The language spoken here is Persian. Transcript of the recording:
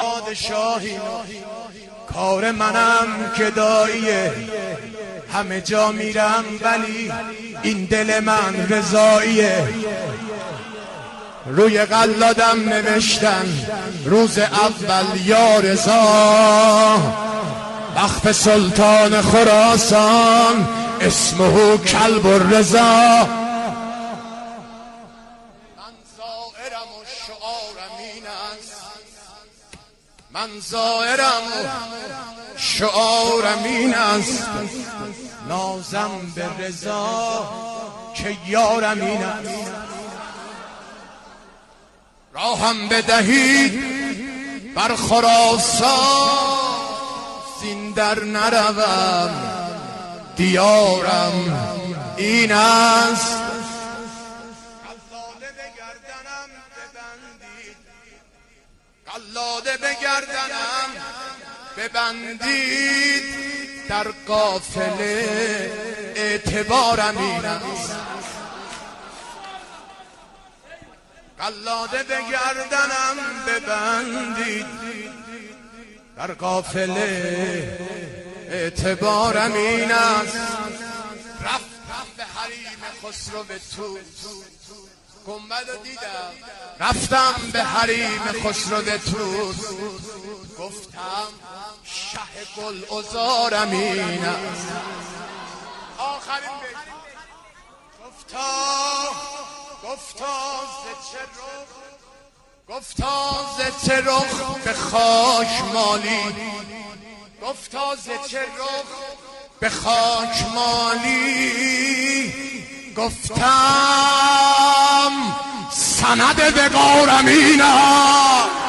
پادشاهی کار منم گداییه، همه جا میرم ولی این دل من رضاییه. روی قلادم نوشتن روز اول یا رضا، وقف سلطان خراسان اسمه کلب الرضا. من زائرم و شعارم این است، نازم به رضا که یارم این است. راهم بدهید بر خراسان، زین در نروم دیارم این است. قلاده به گردنم ببندید، در قافله اعتبارم این است. قلاده به گردنم ببندید، در قافله اعتبارم این است. رفتم به حریم خسرو توس، گنبد رو دیدم. رفتم به حریم خسرو توس، گفتم شه گل عذارم این است. آخرین بیت گفتا ز چه رخ به خاک مالی، گفتا ز چه رخ به خاک مالی. گفتم سند وقارم این است.